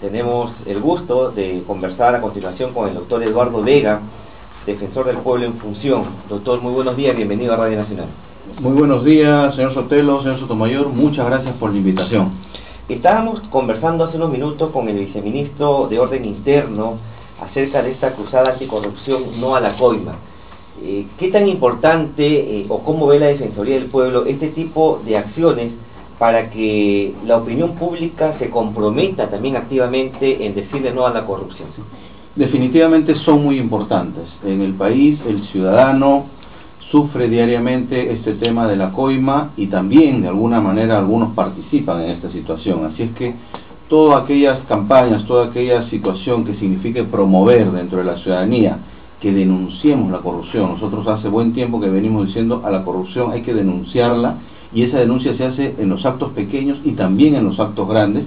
tenemos el gusto de conversar a continuación con el doctor Eduardo Vega, defensor del pueblo en función. Doctor, muy buenos días, bienvenido a Radio Nacional. Muy buenos días, señor Sotelo, señor Sotomayor, muchas gracias por la invitación. Estábamos conversando hace unos minutos con el viceministro de Orden Interno acerca de esta cruzada anticorrupción No a la Coima. ¿Qué tan importante o cómo ve la Defensoría del Pueblo este tipo de acciones para que la opinión pública se comprometa también activamente en decirle no a la corrupción? Definitivamente son muy importantes. En el país el ciudadano sufre diariamente este tema de la coima y también de alguna manera algunos participan en esta situación. Así es que todas aquellas campañas, toda aquella situación que signifique promover dentro de la ciudadanía que denunciemos la corrupción. Nosotros hace buen tiempo que venimos diciendo a la corrupción hay que denunciarla, y esa denuncia se hace en los actos pequeños y también en los actos grandes,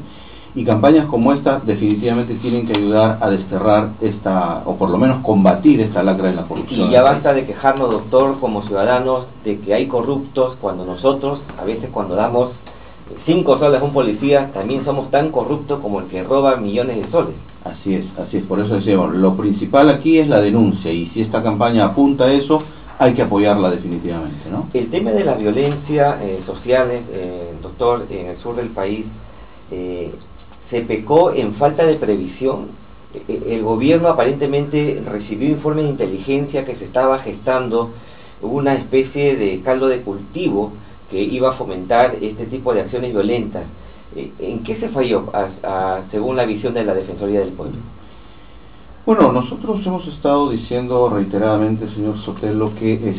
y campañas como esta definitivamente tienen que ayudar a desterrar esta, o por lo menos combatir esta lacra de la corrupción. Y ya basta de quejarnos, doctor, como ciudadanos, de que hay corruptos, cuando nosotros, a veces cuando damos 5 soles a un policía, también somos tan corruptos como el que roba millones de soles. Así es, por eso decimos, lo principal aquí es la denuncia, y si esta campaña apunta a eso, hay que apoyarla definitivamente, ¿no? El tema de la violencia sociales, doctor, en el sur del país, se pecó en falta de previsión. El gobierno aparentemente recibió informes de inteligencia que se estaba gestando una especie de caldo de cultivo que iba a fomentar este tipo de acciones violentas. ¿En qué se falló según la visión de la Defensoría del Pueblo? Bueno, nosotros hemos estado diciendo reiteradamente, señor Sotelo, que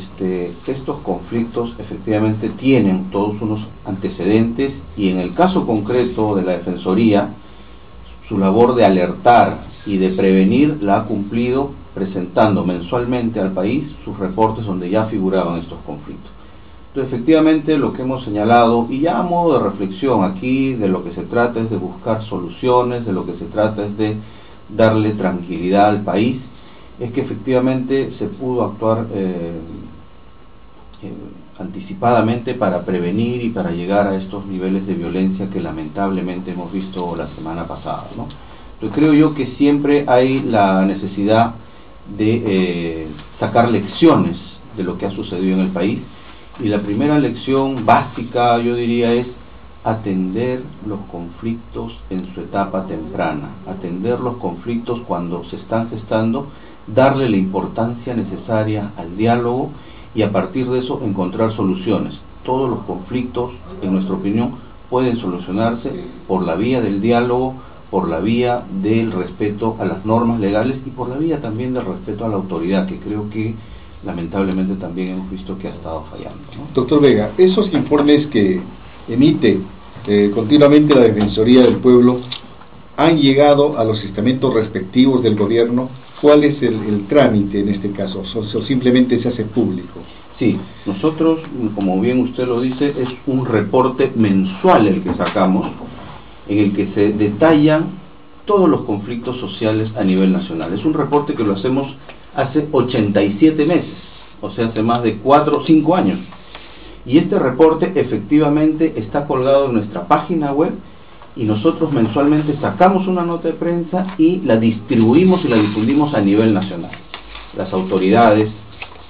estos conflictos efectivamente tienen todos unos antecedentes, y en el caso concreto de la Defensoría, su labor de alertar y de prevenir la ha cumplido presentando mensualmente al país sus reportes donde ya figuraban estos conflictos. Entonces, efectivamente, lo que hemos señalado, y ya a modo de reflexión aquí, de lo que se trata es de buscar soluciones, de lo que se trata es de darle tranquilidad al país, es que efectivamente se pudo actuar anticipadamente para prevenir y para llegar a estos niveles de violencia que lamentablemente hemos visto la semana pasada, ¿no? Entonces, creo yo que siempre hay la necesidad de sacar lecciones de lo que ha sucedido en el país, y la primera lección básica, yo diría, es atender los conflictos en su etapa temprana, atender los conflictos cuando se están gestando, darle la importancia necesaria al diálogo, y a partir de eso encontrar soluciones. Todos los conflictos, en nuestra opinión, pueden solucionarse por la vía del diálogo, por la vía del respeto a las normas legales y por la vía también del respeto a la autoridad, que creo que lamentablemente también hemos visto que ha estado fallando, ¿no? Doctor Vega, esos informes que emite continuamente la Defensoría del Pueblo han llegado a los estamentos respectivos del gobierno. ¿Cuál es el trámite en este caso? ¿O simplemente se hace público? Sí, nosotros, como bien usted lo dice, es un reporte mensual el que sacamos, en el que se detallan todos los conflictos sociales a nivel nacional. Es un reporte que lo hacemos hace 87 meses, o sea, hace más de 4 o 5 años. Y este reporte efectivamente está colgado en nuestra página web, y nosotros mensualmente sacamos una nota de prensa y la distribuimos y la difundimos a nivel nacional. Las autoridades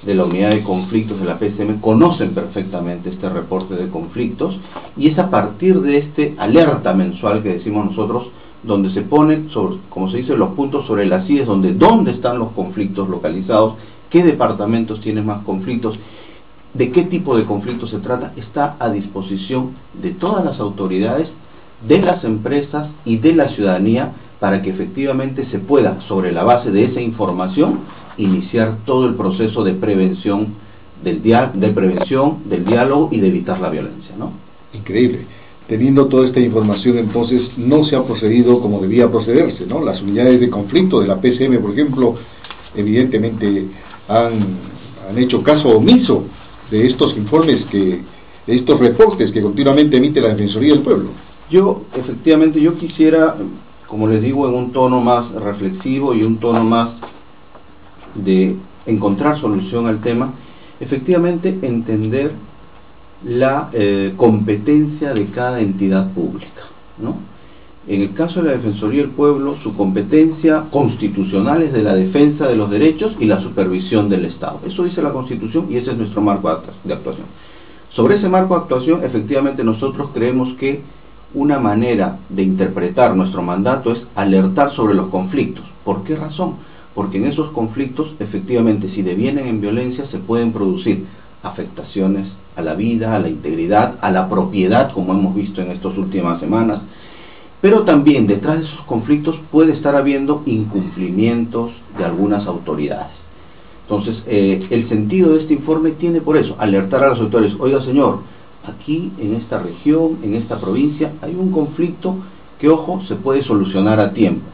de la unidad de conflictos de la PCM conocen perfectamente este reporte de conflictos, y es a partir de este alerta mensual que decimos nosotros, donde se ponen, como se dice, los puntos sobre las IES, dónde están los conflictos localizados, qué departamentos tienen más conflictos, de qué tipo de conflictos se trata. Está a disposición de todas las autoridades, de las empresas y de la ciudadanía, para que efectivamente se pueda, sobre la base de esa información, iniciar todo el proceso de prevención del diálogo y de evitar la violencia, ¿no? Increíble. Teniendo toda esta información, entonces no se ha procedido como debía procederse, ¿no? Las unidades de conflicto de la PCM, por ejemplo, evidentemente han hecho caso omiso de estos informes, de estos reportes que continuamente emite la Defensoría del Pueblo. Efectivamente, yo quisiera, como les digo, en un tono más reflexivo y un tono más de encontrar solución al tema, efectivamente entender la competencia de cada entidad pública, ¿no? En el caso de la Defensoría del Pueblo, su competencia constitucional es de la defensa de los derechos y la supervisión del Estado. Eso dice la Constitución y ese es nuestro marco de actuación. Sobre ese marco de actuación, efectivamente nosotros creemos que una manera de interpretar nuestro mandato es alertar sobre los conflictos. ¿Por qué razón? Porque en esos conflictos, efectivamente, si devienen en violencia, se pueden producir afectaciones a la vida, a la integridad, a la propiedad, como hemos visto en estas últimas semanas. Pero también detrás de esos conflictos puede estar habiendo incumplimientos de algunas autoridades. Entonces, el sentido de este informe tiene por eso, alertar a las autoridades: oiga señor, aquí en esta región, en esta provincia, hay un conflicto que, ojo, se puede solucionar a tiempo.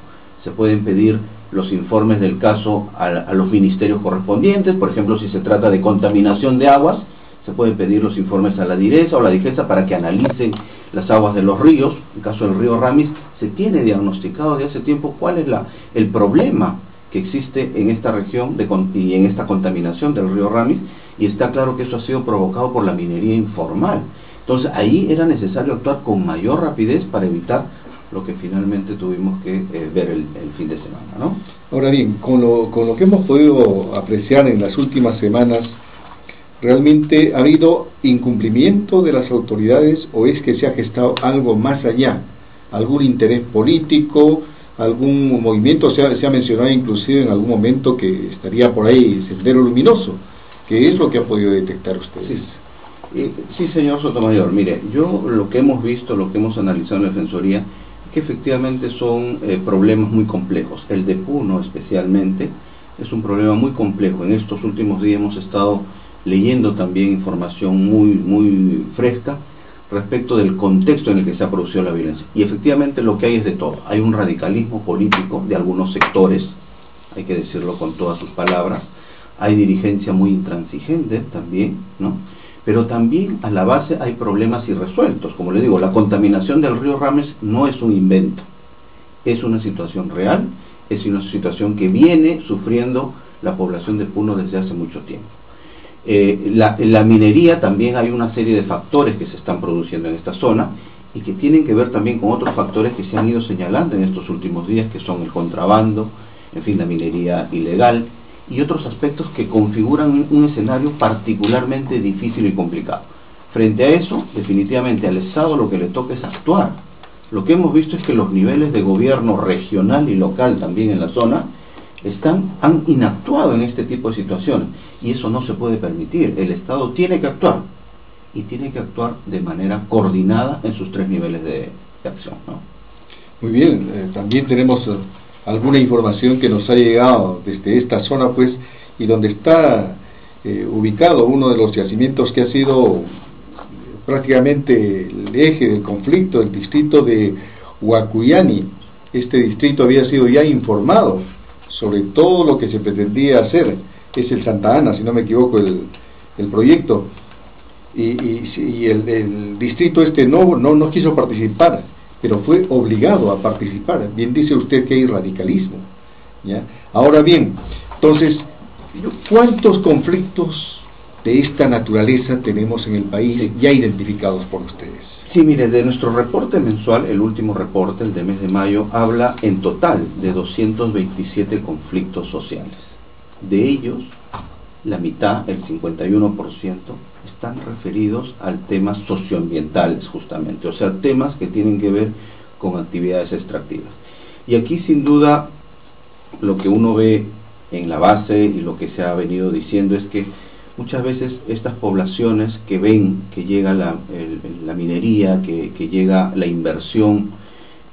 Se pueden pedir los informes del caso a los ministerios correspondientes. Por ejemplo, si se trata de contaminación de aguas, se pueden pedir los informes a la DIRESA o la DIGESA para que analicen las aguas de los ríos. En el caso del río Ramis, se tiene diagnosticado desde hace tiempo cuál es el problema que existe en esta región y en esta contaminación del río Ramis, y está claro que eso ha sido provocado por la minería informal. Entonces ahí era necesario actuar con mayor rapidez para evitar lo que finalmente tuvimos que ver el fin de semana, ¿no? Ahora bien, con lo que hemos podido apreciar en las últimas semanas, ¿realmente ha habido incumplimiento de las autoridades o es que se ha gestado algo más allá? ¿Algún interés político? ¿Algún movimiento? Se ha mencionado inclusive en algún momento que estaría por ahí Sendero Luminoso. ¿Qué es lo que ha podido detectar ustedes? Sí, señor Sotomayor. Mire, yo lo que hemos visto, lo que hemos analizado en la Defensoría, es que efectivamente son problemas muy complejos. El de Puno especialmente es un problema muy complejo. En estos últimos días hemos estado leyendo también información muy fresca respecto del contexto en el que se ha producido la violencia. Y efectivamente lo que hay es de todo. Hay un radicalismo político de algunos sectores, hay que decirlo con todas sus palabras. Hay dirigencia muy intransigente también, ¿no? Pero también a la base hay problemas irresueltos. Como le digo, la contaminación del río Ramis no es un invento, es una situación real, es una situación que viene sufriendo la población de Puno desde hace mucho tiempo. La minería, también hay una serie de factores que se están produciendo en esta zona y que tienen que ver también con otros factores que se han ido señalando en estos últimos días, que son el contrabando, en fin, la minería ilegal y otros aspectos que configuran un escenario particularmente difícil y complicado. Frente a eso, definitivamente al Estado lo que le toca es actuar. Lo que hemos visto es que los niveles de gobierno regional y local también en la zona han inactuado en este tipo de situaciones, y eso no se puede permitir. El Estado tiene que actuar, y tiene que actuar de manera coordinada en sus tres niveles de acción, ¿no? Muy bien, también tenemos alguna información que nos ha llegado desde esta zona, pues, y donde está ubicado uno de los yacimientos que ha sido prácticamente el eje del conflicto, el distrito de Huacuyani. Este distrito había sido ya informado sobre todo lo que se pretendía hacer. Es el Santa Ana, si no me equivoco, el proyecto, y el distrito no quiso participar, pero fue obligado a participar. Bien dice usted que hay radicalismo, ¿ya? Ahora bien, entonces, ¿cuántos conflictos de esta naturaleza tenemos en el país ya identificados por ustedes? Sí, mire, de nuestro reporte mensual, el último reporte, el de mes de mayo, habla en total de 227 conflictos sociales. De ellos, la mitad, el 51%, están referidos a temas socioambientales, justamente, o sea, temas que tienen que ver con actividades extractivas. Y aquí, sin duda, lo que uno ve en la base y lo que se ha venido diciendo es que muchas veces estas poblaciones que ven que llega la minería, que llega la inversión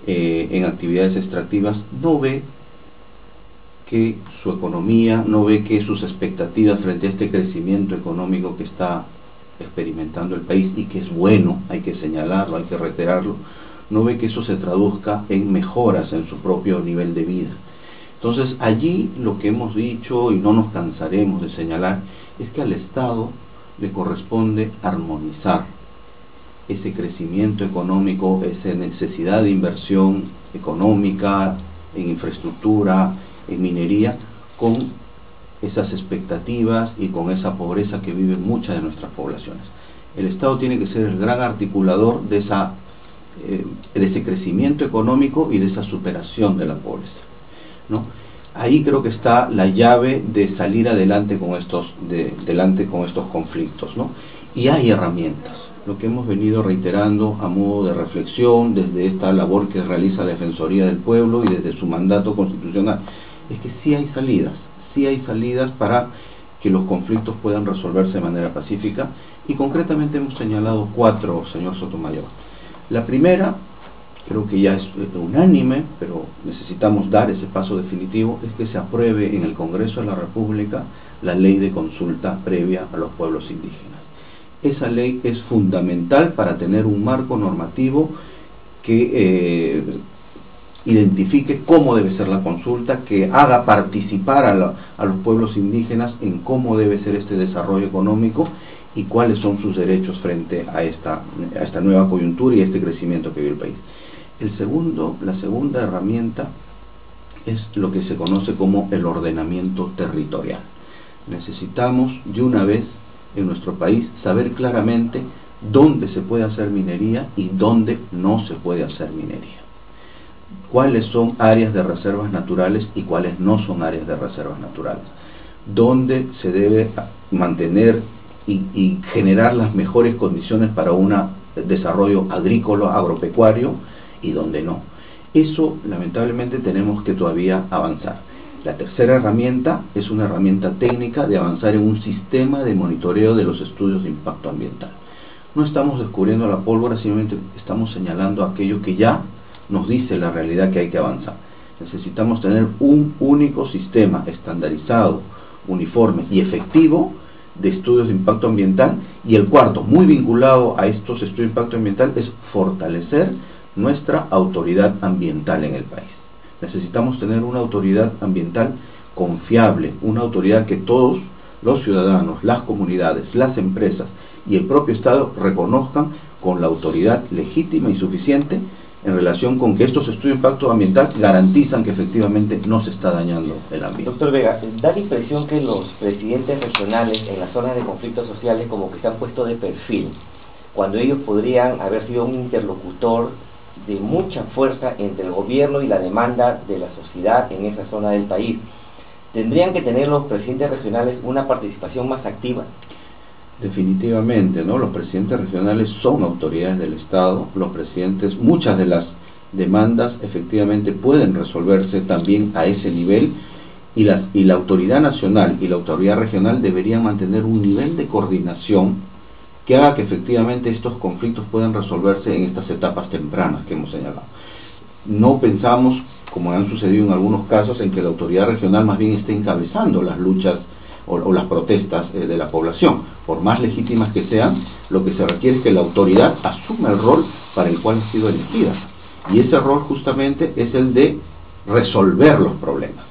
en actividades extractivas, no ve que su economía, no ve que sus expectativas frente a este crecimiento económico que está experimentando el país, y que es bueno, hay que señalarlo, hay que reiterarlo, no ve que eso se traduzca en mejoras en su propio nivel de vida. Entonces allí lo que hemos dicho, y no nos cansaremos de señalar, es que al Estado le corresponde armonizar ese crecimiento económico, esa necesidad de inversión económica en infraestructura, en minería, con esas expectativas y con esa pobreza que viven muchas de nuestras poblaciones. El Estado tiene que ser el gran articulador de esa de ese crecimiento económico y de esa superación de la pobreza, ¿no? Ahí creo que está la llave de salir adelante con estos conflictos, ¿no? Y hay herramientas. Lo que hemos venido reiterando a modo de reflexión desde esta labor que realiza la Defensoría del Pueblo y desde su mandato constitucional, es que sí hay salidas para que los conflictos puedan resolverse de manera pacífica, y concretamente hemos señalado 4, señor Sotomayor. La primera, creo que ya es unánime, pero necesitamos dar ese paso definitivo, es que se apruebe en el Congreso de la República la ley de consulta previa a los pueblos indígenas. Esa ley es fundamental para tener un marco normativo que identifique cómo debe ser la consulta, que haga participar a los pueblos indígenas en cómo debe ser este desarrollo económico y cuáles son sus derechos frente a esta nueva coyuntura y a este crecimiento que vive el país. La segunda herramienta es lo que se conoce como el ordenamiento territorial. Necesitamos de una vez en nuestro país saber claramente dónde se puede hacer minería y dónde no se puede hacer minería. Cuáles son áreas de reservas naturales y cuáles no son áreas de reservas naturales. Dónde se debe mantener y generar las mejores condiciones para un desarrollo agrícola, agropecuario, y dónde no. Eso lamentablemente tenemos que todavía avanzar. La tercera herramienta es una herramienta técnica de avanzar en un sistema de monitoreo de los estudios de impacto ambiental. No estamos descubriendo la pólvora, simplemente estamos señalando aquello que ya nos dice la realidad que hay que avanzar. Necesitamos tener un único sistema estandarizado, uniforme y efectivo de estudios de impacto ambiental. Y el cuarto, muy vinculado a estos estudios de impacto ambiental, es fortalecer nuestra autoridad ambiental en el país. Necesitamos tener una autoridad ambiental confiable, una autoridad que todos los ciudadanos, las comunidades, las empresas y el propio Estado reconozcan con la autoridad legítima y suficiente en relación con que estos estudios de impacto ambiental garantizan que efectivamente no se está dañando el ambiente. Doctor Vega, da la impresión que los presidentes regionales en las zonas de conflictos sociales como que se han puesto de perfil, cuando ellos podrían haber sido un interlocutor de mucha fuerza entre el gobierno y la demanda de la sociedad en esa zona del país. ¿Tendrían que tener los presidentes regionales una participación más activa? Definitivamente, ¿no? Los presidentes regionales son autoridades del Estado. Los presidentes, muchas de las demandas efectivamente pueden resolverse también a ese nivel, y la autoridad nacional y la autoridad regional deberían mantener un nivel de coordinación que haga que efectivamente estos conflictos puedan resolverse en estas etapas tempranas que hemos señalado. No pensamos, como han sucedido en algunos casos, en que la autoridad regional más bien esté encabezando las luchas o las protestas de la población. Por más legítimas que sean, lo que se requiere es que la autoridad asuma el rol para el cual ha sido elegida. Y ese rol justamente es el de resolver los problemas.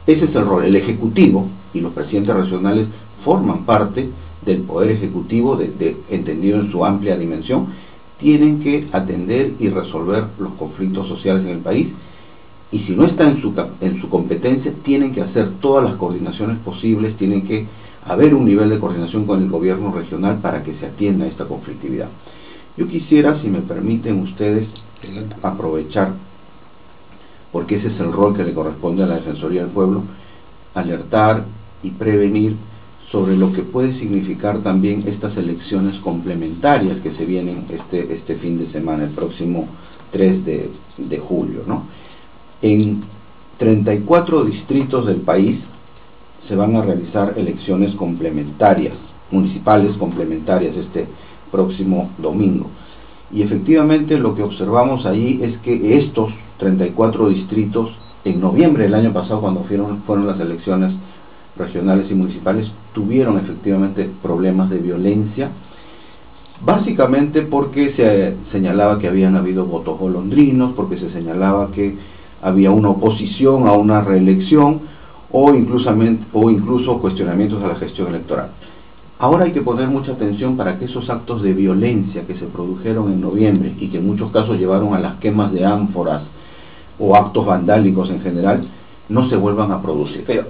Ese es el rol. El Ejecutivo y los presidentes regionales forman parte del Poder Ejecutivo, entendido en su amplia dimensión, tienen que atender y resolver los conflictos sociales en el país, y si no está en su competencia, tienen que hacer todas las coordinaciones posibles, tienen que haber un nivel de coordinación con el gobierno regional para que se atienda a esta conflictividad. Yo quisiera, si me permiten ustedes, aprovechar, porque ese es el rol que le corresponde a la Defensoría del Pueblo, alertar y prevenir sobre lo que puede significar también estas elecciones complementarias que se vienen este fin de semana, el próximo 3 de julio, ¿no? En 34 distritos del país se van a realizar elecciones complementarias, municipales complementarias, este próximo domingo. Y efectivamente lo que observamos ahí es que estos 34 distritos, en noviembre del año pasado, cuando fueron las elecciones regionales y municipales, tuvieron efectivamente problemas de violencia, básicamente porque se señalaba que habían habido votos golondrinos, porque se señalaba que había una oposición a una reelección, o incluso cuestionamientos a la gestión electoral. Ahora hay que poner mucha atención para que esos actos de violencia que se produjeron en noviembre y que en muchos casos llevaron a las quemas de ánforas o actos vandálicos en general, no se vuelvan a producir. Pero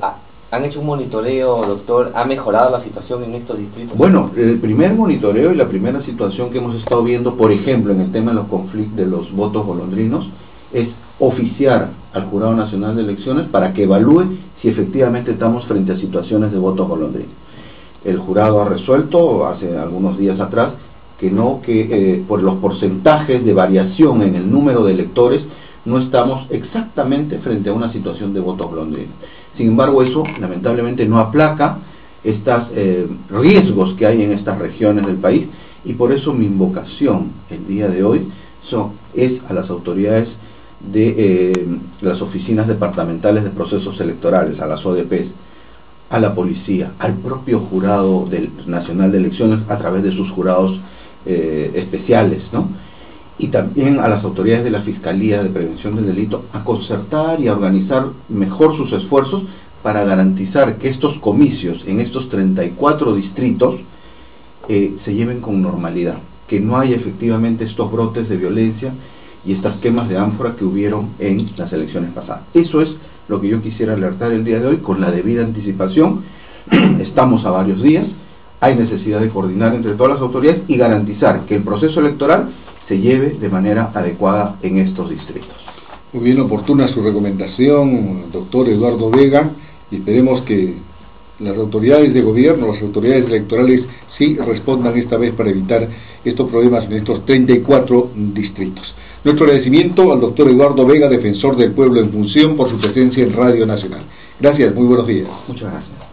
¿Han hecho un monitoreo, doctor? ¿Ha mejorado la situación en estos distritos? Bueno, el primer monitoreo y la primera situación que hemos estado viendo, por ejemplo, en el tema de los conflictos de los votos golondrinos, es oficiar al Jurado Nacional de Elecciones para que evalúe si efectivamente estamos frente a situaciones de votos golondrinos. El jurado ha resuelto hace algunos días atrás que no, que por los porcentajes de variación en el número de electores no estamos exactamente frente a una situación de votos golondrinos. Sin embargo, eso lamentablemente no aplaca estos riesgos que hay en estas regiones del país, y por eso mi invocación el día de hoy es a las autoridades de las oficinas departamentales de procesos electorales, a las ODPs, a la policía, al propio Jurado Nacional de Elecciones a través de sus jurados especiales, ¿no? Y también a las autoridades de la Fiscalía de Prevención del Delito a concertar y a organizar mejor sus esfuerzos para garantizar que estos comicios en estos 34 distritos se lleven con normalidad, que no haya efectivamente estos brotes de violencia y estas quemas de ánfora que hubieron en las elecciones pasadas. Eso es lo que yo quisiera alertar el día de hoy con la debida anticipación. Estamos a varios días, hay necesidad de coordinar entre todas las autoridades y garantizar que el proceso electoral se lleve de manera adecuada en estos distritos. Muy bien, oportuna su recomendación, doctor Eduardo Vega, y esperemos que las autoridades de gobierno, las autoridades electorales sí respondan esta vez para evitar estos problemas en estos 34 distritos. Nuestro agradecimiento al doctor Eduardo Vega, defensor del pueblo en función, por su presencia en Radio Nacional. Gracias, muy buenos días. Muchas gracias.